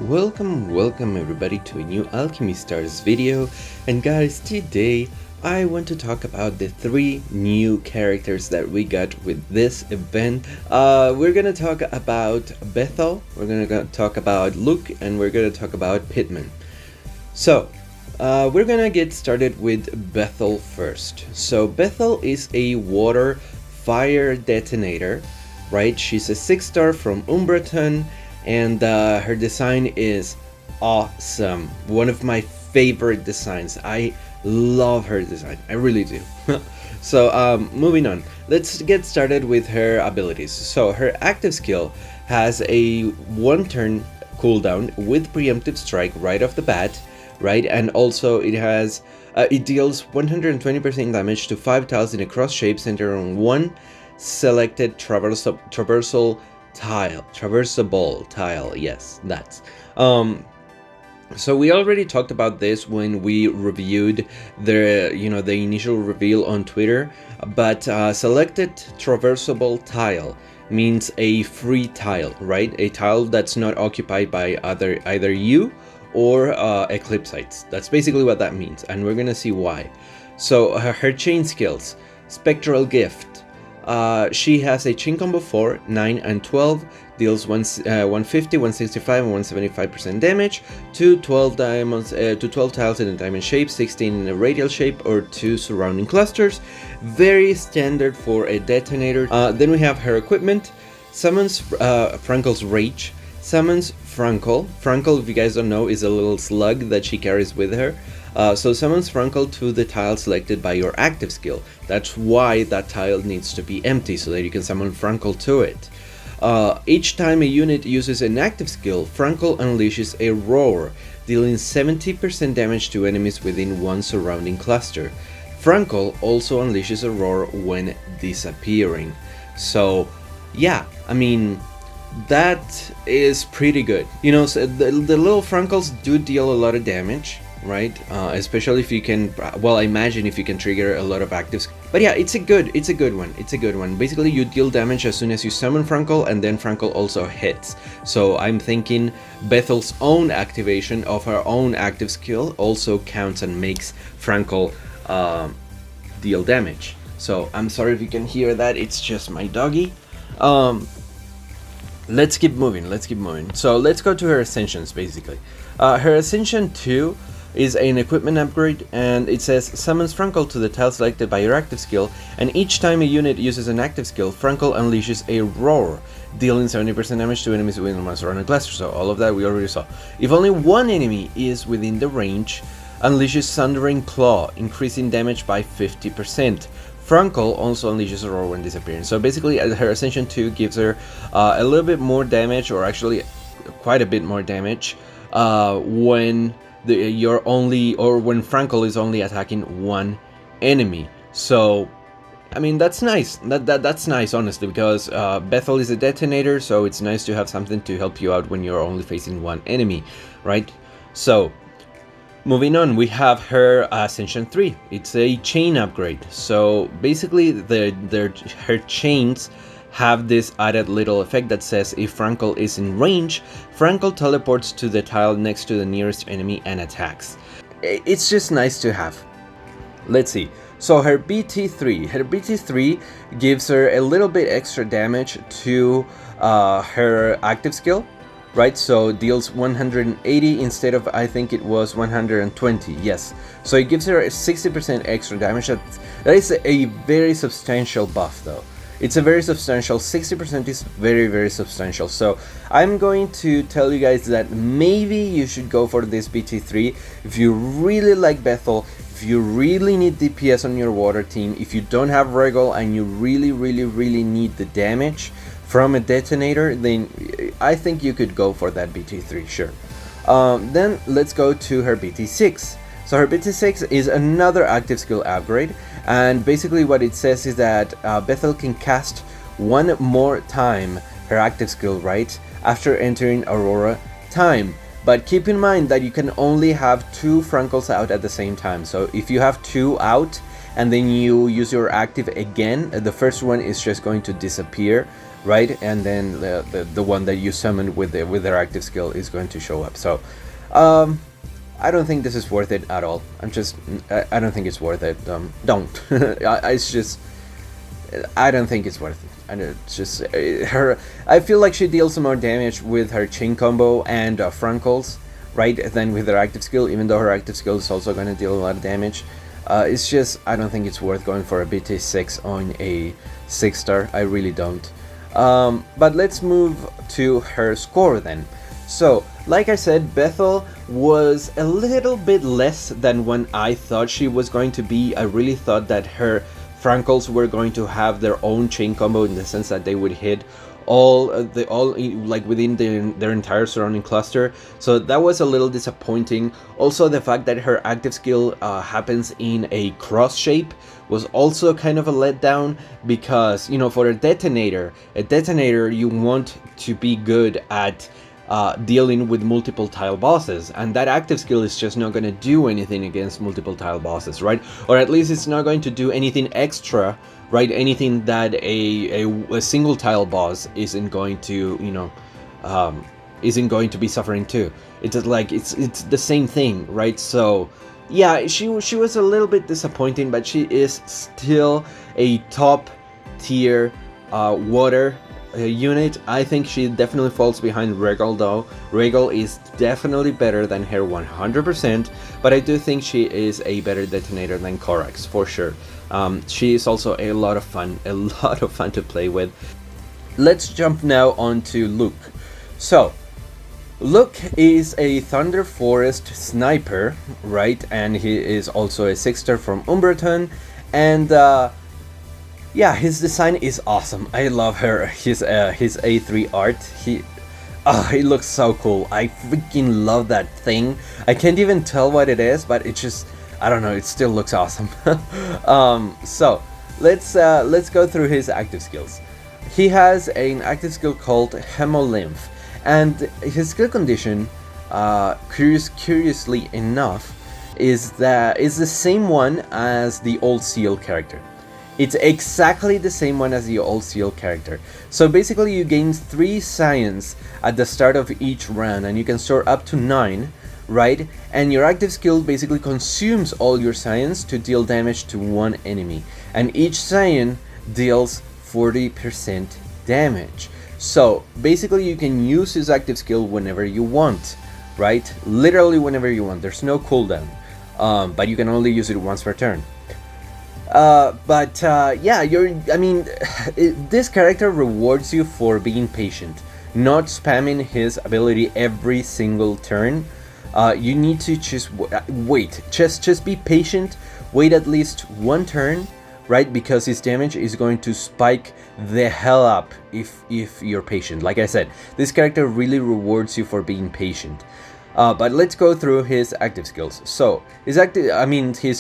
Welcome everybody to a new Alchemy Stars video. And guys, today I want to talk about the 3 new characters that we got with this event. We're gonna talk about Bethel, we're gonna talk about Luke, and we're gonna talk about Pittman. So, we're gonna get started with Bethel first. So Bethel is a water fire detonator, right? She's a 6-star from Umbraton, and her design is awesome. One of my favorite designs. I love her design, I really do. So moving on, let's get started with her abilities. So her active skill has a 1-turn cooldown with preemptive strike right off the bat, right? And also it has it deals 120% damage to 5 tiles in a cross shape centered on one selected traversable tile. Yes, that's so we already talked about this when we reviewed the initial reveal on Twitter, but selected traversable tile means a free tile, right? A tile that's not occupied by either you or eclipsites. That's basically what that means, and we're gonna see why. So her chain skills: Spectral Gift. She has a chain combo 4, 9, and 12, deals 150, 165, and 175% damage to 12 diamonds, to 12 tiles in a diamond shape, 16 in a radial shape, or 2 surrounding clusters. Very standard for a detonator. Then we have her equipment: summons Frankel's Rage, summons Frankel. Frankel, if you guys don't know, is a little slug that she carries with her. So summons Frankel to the tile selected by your active skill. That's why that tile needs to be empty, so that you can summon Frankel to it. Each time a unit uses an active skill, Frankel unleashes a roar, dealing 70% damage to enemies within one surrounding cluster. Frankel also unleashes a roar when disappearing. So yeah, I mean, that is pretty good. You know, so the little Frankels do deal a lot of damage, right? Especially if you can, well, I imagine if you can trigger a lot of actives. But yeah, it's a good one. Basically, you deal damage as soon as you summon Frankel, and then Frankel also hits. So I'm thinking Bethel's own activation of her own active skill also counts and makes Frankel deal damage. So I'm sorry if you can hear that, it's just my doggy. Let's keep moving. So let's go to her ascensions, basically. Her ascension 2 is an equipment upgrade, and it says summons Frankel to the tile selected by your active skill, and each time a unit uses an active skill, Frankel unleashes a roar, dealing 70% damage to enemies within one surrounding cluster. So all of that we already saw. If only one enemy is within the range, unleashes Sundering Claw, increasing damage by 50%. Frankel also unleashes a roar when disappearing. So basically, her Ascension 2 gives her a little bit more damage, or actually quite a bit more damage, when when Frankel is only attacking one enemy. So I mean, that's nice. That's nice, honestly, because Bethel is a detonator, so it's nice to have something to help you out when you're only facing one enemy, right? So moving on, we have her Ascension 3. It's a chain upgrade. So basically, her chains have this added little effect that says if Frankel is in range, Frankel teleports to the tile next to the nearest enemy and attacks. It's just nice to have. Let's see. So her BT3 gives her a little bit extra damage to her active skill, right? So deals 180 instead of, I think it was 120. Yes, so it gives her a 60% extra damage. That is a very substantial buff, though. It's a very substantial 60%. Is very, very substantial. So I'm going to tell you guys that maybe you should go for this BT3 if you really like Bethel, if you really need DPS on your water team, if you don't have Regal and you really need the damage from a detonator, then I think you could go for that BT3, sure. Then let's go to her BT6. So her BT6 is another active skill upgrade, and basically what it says is that Bethel can cast one more time her active skill, right, after entering Aurora time. But keep in mind that you can only have 2 Frankels out at the same time. So if you have 2 out and then you use your active again, the first one is just going to disappear, right? And then the one that you summoned with their active skill is going to show up. So I don't think this is worth it at all. I don't think it's worth it. Don't. It's just, I don't think it's worth it. And it's just her. I feel like she deals more damage with her chain combo and Frankles, right, than with her active skill. Even though her active skill is also going to deal a lot of damage. It's just, I don't think it's worth going for a BT6 on a 6-star. I really don't. But let's move to her score then. So, like I said, Bethel was a little bit less than when I thought she was going to be. I really thought that her Frankles were going to have their own chain combo, in the sense that they would hit all like within their entire surrounding cluster. So that was a little disappointing. Also, the fact that her active skill happens in a cross shape was also kind of a letdown, because, you know, for a detonator you want to be good at dealing with multiple tile bosses, and that active skill is just not going to do anything against multiple tile bosses, right? Or at least it's not going to do anything extra, right? Anything that a single tile boss isn't going to, you know, isn't going to be suffering too. It's just like it's the same thing, right? So yeah, she was a little bit disappointing, but she is still a top tier water unit. I think she definitely falls behind Regal though. Regal is definitely better than her 100%, but I do think she is a better detonator than Korax for sure. She is also a lot of fun to play with. Let's jump now on to Luke. So Luke is a Thunder Forest sniper, right? And he is also a 6-star from Umbreton, and yeah, his design is awesome. I love his A3 art. He looks so cool. I freaking love that thing. I can't even tell what it is, but it just, I don't know, it still looks awesome. So let's go through his active skills. He has an active skill called Hemolymph, and his skill condition, curiously enough, is the same one as the Old Seal character. It's exactly the same one as the Old Seal character. So basically you gain 3 science at the start of each round, and you can store up to 9, right? And your active skill basically consumes all your science to deal damage to one enemy. And each science deals 40% damage. So basically you can use his active skill whenever you want, right? Literally whenever you want. There's no cooldown. But you can only use it once per turn. Yeah, this character rewards you for being patient, not spamming his ability every single turn. You need to just wait, just be patient, wait at least one turn, right? Because his damage is going to spike the hell up if you're patient. Like I said, this character really rewards you for being patient. But let's go through his active skills. So his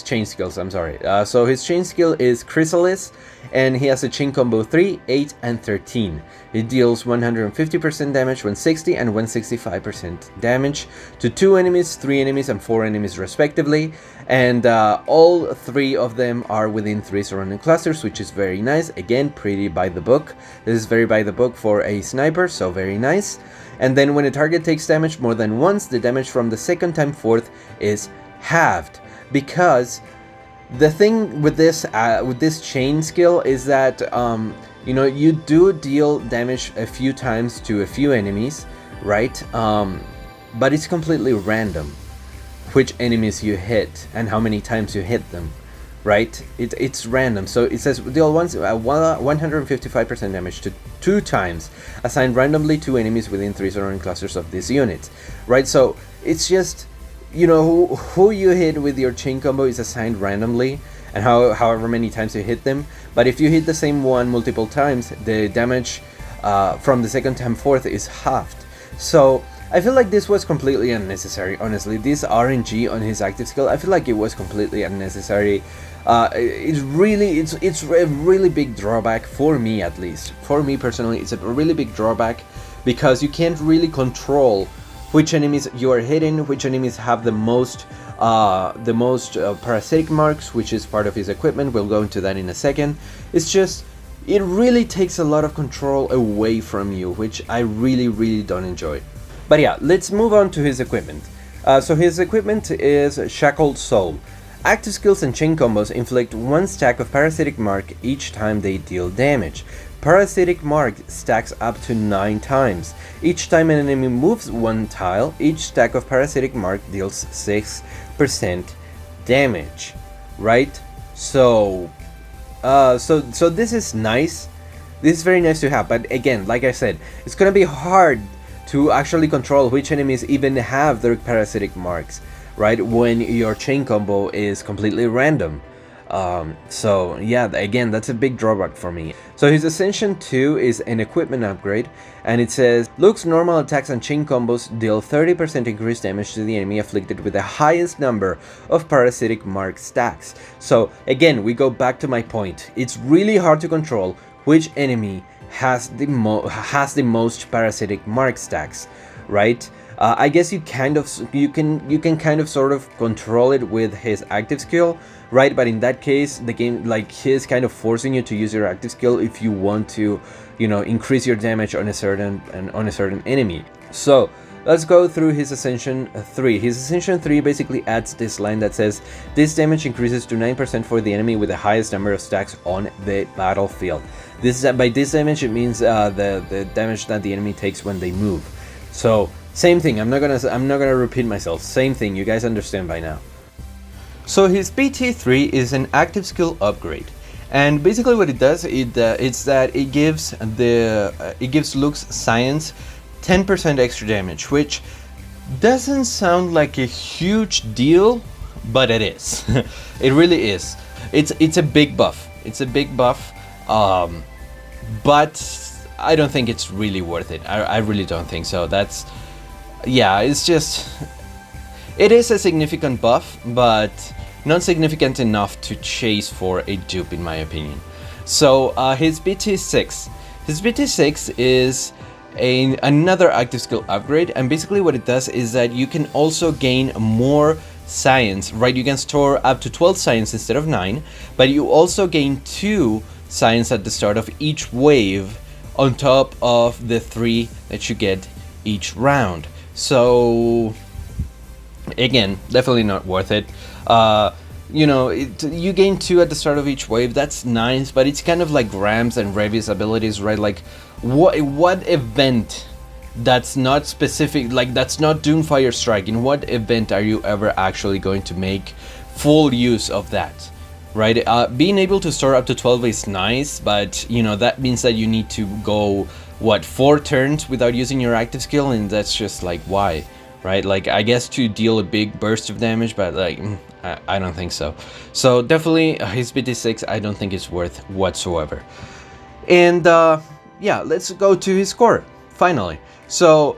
chain skills, I'm sorry. So his chain skill is Chrysalis, and he has a chain combo 3, 8, and 13. It deals 150% damage, 160 and 165% damage to 2 enemies, 3 enemies, and 4 enemies respectively. And all 3 of them are within 3 surrounding clusters, which is very nice. Again, pretty by the book. This is very by the book for a sniper, so very nice. And then when a target takes damage more than once, the damage from the second time forth is halved. Because the thing with this chain skill is that you do deal damage a few times to a few enemies, right? But it's completely random which enemies you hit and how many times you hit them, right? It's random. So it says deal 155% damage to 2 times, assigned randomly to enemies within 3 surrounding clusters of this unit, right? So it's just, who you hit with your chain combo is assigned randomly, and however many times you hit them. But if you hit the same one multiple times, the damage from the second time forth is halved. So I feel like this was completely unnecessary, honestly. This RNG on his active skill, I feel like it was completely unnecessary. It's a really big drawback for me, at least. For me personally, it's a really big drawback because you can't really control which enemies you are hitting, which enemies have the most the most parasitic marks, which is part of his equipment. We'll go into that in a second. It's just, it really takes a lot of control away from you, which I really don't enjoy. But yeah, let's move on to his equipment. So his equipment is Shackled Soul. Active skills and chain combos inflict 1 stack of parasitic mark each time they deal damage. Parasitic mark stacks up to 9 times. Each time an enemy moves 1 tile, each stack of parasitic mark deals 6% damage. Right? So this is nice. This is very nice to have, but again, like I said, it's gonna be hard to actually control which enemies even have their parasitic marks, right, when your chain combo is completely random. So yeah, again, that's a big drawback for me. So his Ascension 2 is an equipment upgrade, and it says, Luke's normal attacks and chain combos deal 30% increased damage to the enemy afflicted with the highest number of parasitic mark stacks. So again, we go back to my point. It's really hard to control which enemy has the most parasitic mark stacks, right? I guess you can kind of sort of control it with his active skill, right? But in that case, the game, like, he's kind of forcing you to use your active skill if you want to, you know, increase your damage on a certain enemy. So let's go through his Ascension 3. His Ascension 3 basically adds this line that says, this damage increases to 9% for the enemy with the highest number of stacks on the battlefield. By this damage, it means the damage that the enemy takes when they move. So same thing. I'm not gonna repeat myself. Same thing. You guys understand by now. So his BT3 is an active skill upgrade, and basically what it does it's that it gives Luke's Science 10% extra damage, which doesn't sound like a huge deal, but it is. It really is. It's a big buff. It's a big buff. But I don't think it's really worth it. I really don't think so. Yeah, it's just, it is a significant buff, but not significant enough to chase for a dupe, in my opinion. So his BT6. His BT6 is another active skill upgrade, and basically what it does is that you can also gain more science, right? You can store up to 12 science instead of 9, but you also gain 2 science at the start of each wave on top of the 3 that you get each round. So again, definitely not worth it. You know, you gain 2 at the start of each wave. That's nice, but it's kind of like Ram's and Revi's abilities, right? Like, what event that's not specific, like that's not Doomfire Strike, in what event are you ever actually going to make full use of that, right? Being able to store up to 12 is nice, but you know, that means that you need to go, what, 4 turns without using your active skill, and that's just like, why, right? Like, I guess to deal a big burst of damage, but like, I don't think so. So definitely his BT6, I don't think it's worth whatsoever. And yeah, let's go to his score, finally. So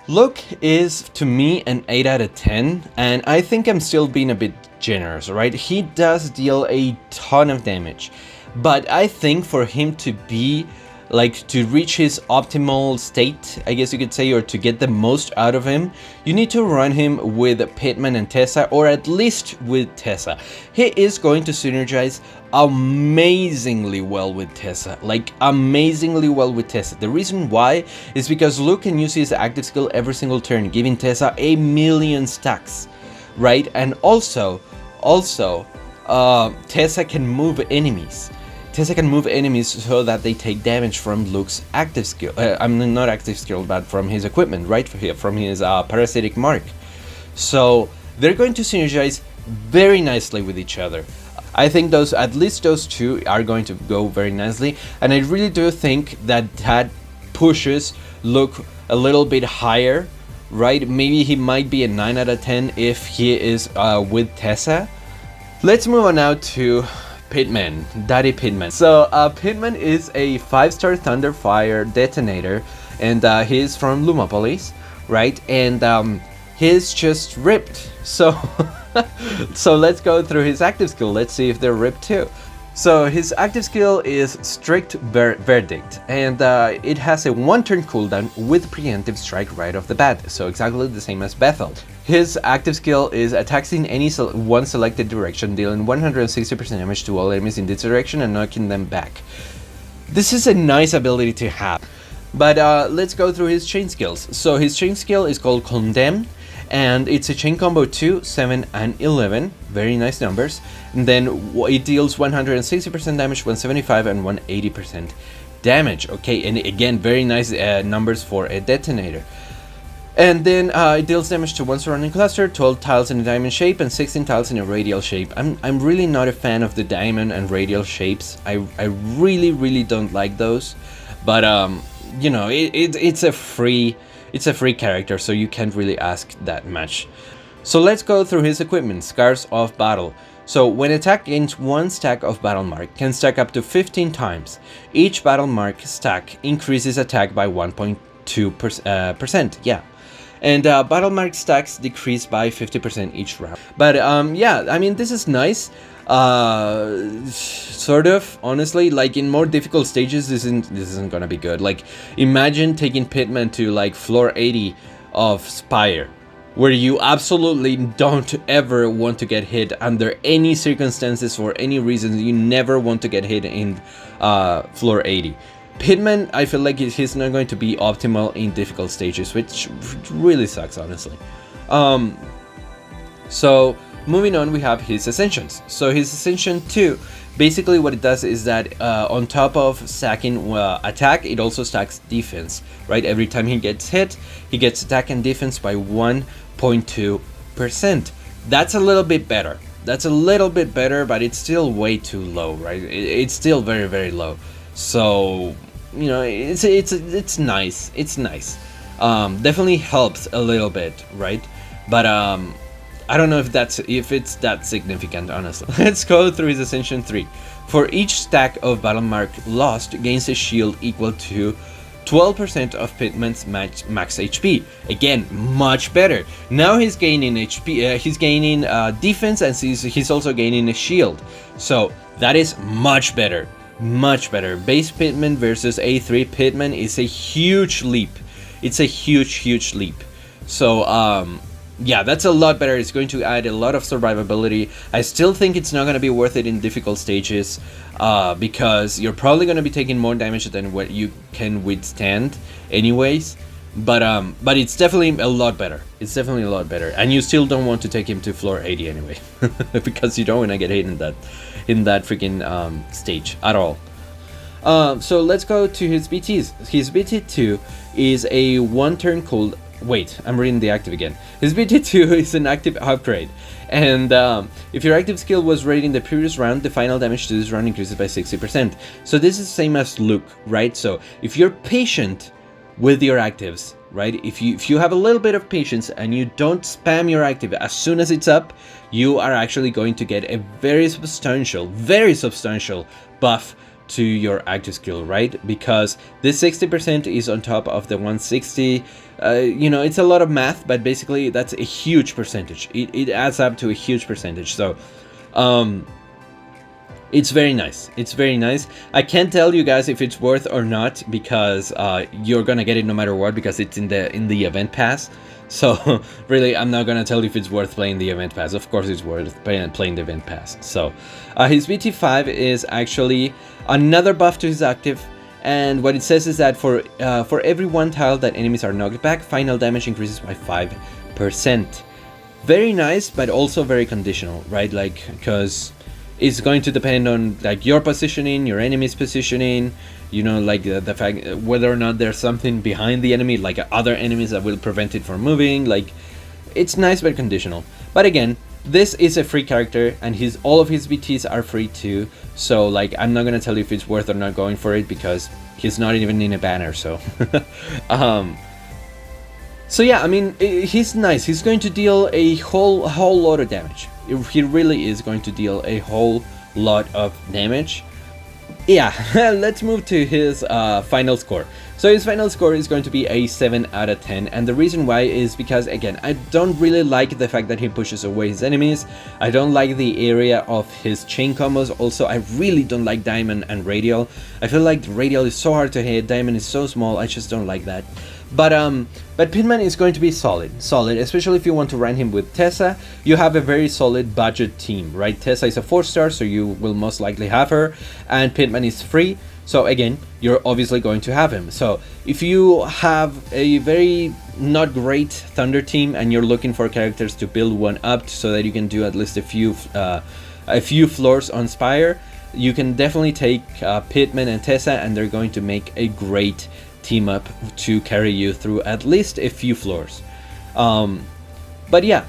Luke is, to me, an 8 out of 10, and I think I'm still being a bit generous, right? He does deal a ton of damage, but I think for him to be, like, to reach his optimal state, I guess you could say, or to get the most out of him, you need to run him with Pittman and Tessa, or at least with Tessa. He is going to synergize amazingly well with Tessa, like amazingly well with Tessa. The reason why is because Luke can use his active skill every single turn, giving Tessa 1,000,000 stacks, right? And also Tessa can move enemies. Tessa can move enemies so that they take damage from Luke's active skill. Not active skill, but from his equipment, right? From his parasitic mark. So they're going to synergize very nicely with each other. I think at least those 2 are going to go very nicely, and I really do think that pushes Luke a little bit higher, right? Maybe he might be a 9 out of 10 if he is with Tessa. Let's move on now to Pittman, Daddy Pittman. So Pittman is a 5-star Thunderfire detonator, and he's from Lumopolis, right? And he's just ripped. So so let's go through his active skill. Let's see if they're ripped too. So his active skill is Strict Verdict, and it has a 1-turn cooldown with preemptive strike right off the bat, so exactly the same as Bethel. His active skill is attacks in any one selected direction, dealing 160% damage to all enemies in this direction and knocking them back. This is a nice ability to have. But let's go through his chain skills. So his chain skill is called Condemn, and it's a chain combo 2, 7, and 11. Very nice numbers. And then it deals 160% damage, 175, and 180% damage. Okay, and again, very nice numbers for a detonator. And then it deals damage to one surrounding cluster, 12 tiles in a diamond shape, and 16 tiles in a radial shape. I'm really not a fan of the diamond and radial shapes. I really don't like those. But you know, it's a free character, so you can't really ask that much. So let's go through his equipment. Scars of Battle. So when attack gains 1 stack of battle mark, can stack up to 15 times. Each battle mark stack increases attack by 1.2%. Yeah. And battle mark stacks decrease by 50% each round. But yeah, I mean, this is nice. Sort of, honestly, like in more difficult stages, this isn't gonna be good. Like, imagine taking Pittman to like floor 80 of Spire, where you absolutely don't ever want to get hit under any circumstances for any reason. You never want to get hit in floor 80. Pittman, I feel like he's not going to be optimal in difficult stages, which really sucks, honestly. So moving on, we have his Ascensions. So his Ascension 2, basically what it does is that on top of stacking attack, it also stacks defense, right? Every time he gets hit, he gets attack and defense by 1.2%. That's a little bit better. That's a little bit better, but it's still way too low, right? It's still very low. So, you know, it's nice. It's nice. Definitely helps a little bit, right? But I don't know if it's that significant, honestly. Let's go through his Ascension 3. For each stack of battle mark lost, gains a shield equal to 12% of Pittman's max HP. Again, much better. Now he's gaining HP. He's gaining defense, and he's also gaining a shield. So that is much better. Much better. Base Pittman versus A3 Pittman is a huge leap. It's a huge leap. So yeah, that's a lot better. It's going to add a lot of survivability. I still think it's not going to be worth it in difficult stages because you're probably going to be taking more damage than what you can withstand anyways. But it's definitely a lot better. It's definitely a lot better. And you still don't want to take him to floor 80 anyway because you don't want to get hit in that freaking stage at all. So let's go to his BTs. His BT2 is a 1-turn cooldown. Wait, I'm reading the active again. His BT2 is an active upgrade, and if your active skill was rated in the previous round, the final damage to this round increases by 60%. So this is the same as Luke, right? So if you're patient with your actives, right? If you have a little bit of patience and you don't spam your active as soon as it's up, you are actually going to get a very substantial buff to your active skill, right? Because this 60% is on top of the 160. You know, it's a lot of math, but basically that's a huge percentage. It adds up to a huge percentage. So it's very nice. It's very nice. I can't tell you guys if it's worth or not because you're gonna get it no matter what because it's in the event pass. So really, I'm not gonna tell you if it's worth playing the event pass. Of course, it's worth playing the event pass. So his BT5 is actually another buff to his active, and what it says is that for every 1 tile that enemies are knocked back, final damage increases by 5%. Very nice, but also very conditional, right? Like, because it's going to depend on like your positioning, your enemy's positioning, you know, like the fact whether or not there's something behind the enemy, like other enemies that will prevent it from moving. Like, it's nice but conditional. But again, this is a free character, and all of his BTs are free too. So like, I'm not gonna tell you if it's worth or not going for it because he's not even in a banner. So so yeah, I mean, he's nice. He's going to deal a whole lot of damage. He really is going to deal a whole lot of damage. Yeah, let's move to his final score. So his final score is going to be a 7 out of 10, and the reason why is because, again, I don't really like the fact that he pushes away his enemies. I don't like the area of his chain combos. Also, I really don't like Diamond and Radial. I feel like Radial is so hard to hit, Diamond is so small, I just don't like that. But Pittman is going to be solid, especially if you want to run him with Tessa. You have a very solid budget team, right? Tessa is a 4-star, so you will most likely have her, and Pittman is free, so again, you're obviously going to have him. So if you have a very not great Thunder team and you're looking for characters to build one up so that you can do at least a few floors on Spire, you can definitely take Pittman and Tessa, and they're going to make a great team up to carry you through at least a few floors. But yeah,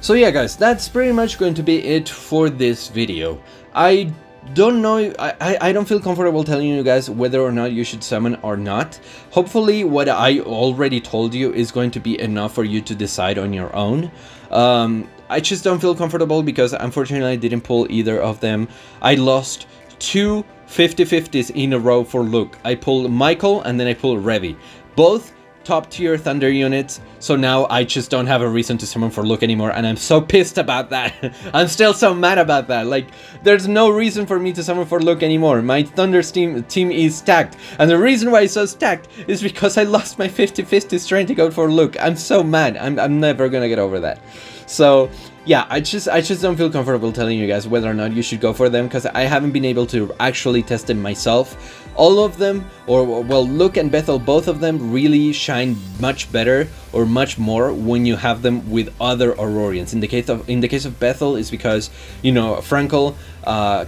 so yeah guys, that's pretty much going to be it for this video. I don't know, I don't feel comfortable telling you guys whether or not you should summon or not. Hopefully what I already told you is going to be enough for you to decide on your own. I just don't feel comfortable because unfortunately I didn't pull either of them. I lost two 50-50s in a row for Luke. I pulled Michael and then I pulled Revy. Both top tier Thunder units, so now I just don't have a reason to summon for Luke anymore, and I'm so pissed about that. I'm still so mad about that. Like, there's no reason for me to summon for Luke anymore. My Thunder team is stacked, and the reason why it's so stacked is because I lost my 50-50s trying to go for Luke. I'm so mad. I'm never gonna get over that. So yeah, I just don't feel comfortable telling you guys whether or not you should go for them, because I haven't been able to actually test them myself. All of them, or well, Luke and Bethel, both of them really shine much better or much more when you have them with other Aurorians. In the case of Bethel, is because, you know, Frankel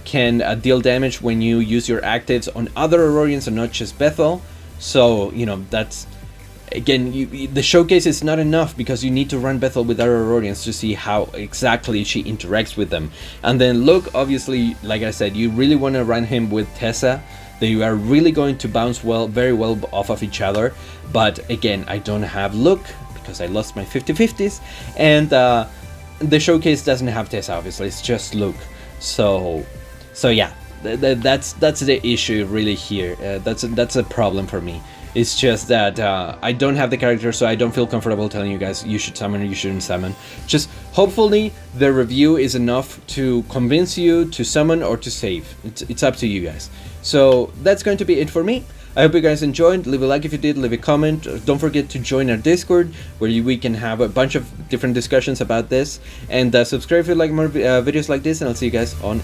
can deal damage when you use your actives on other Aurorians and not just Bethel. So, you know, that's, again, the showcase is not enough because you need to run Bethel with other Aurorians to see how exactly she interacts with them. And then Luke, obviously, like I said, you really want to run him with Tessa. They are really going to bounce very well off of each other. But again, I don't have Luke because I lost my 50-50s, and the showcase doesn't have Tessa, obviously, it's just Luke. So yeah, that's the issue really here. That's a problem for me. It's just that I don't have the character, so I don't feel comfortable telling you guys you should summon or you shouldn't summon. Just hopefully the review is enough to convince you to summon or to save. It's up to you guys. So that's going to be it for me. I hope you guys enjoyed. Leave a like if you did, leave a comment. Don't forget to join our Discord, where we can have a bunch of different discussions about this. And subscribe if you like more videos like this, and I'll see you guys on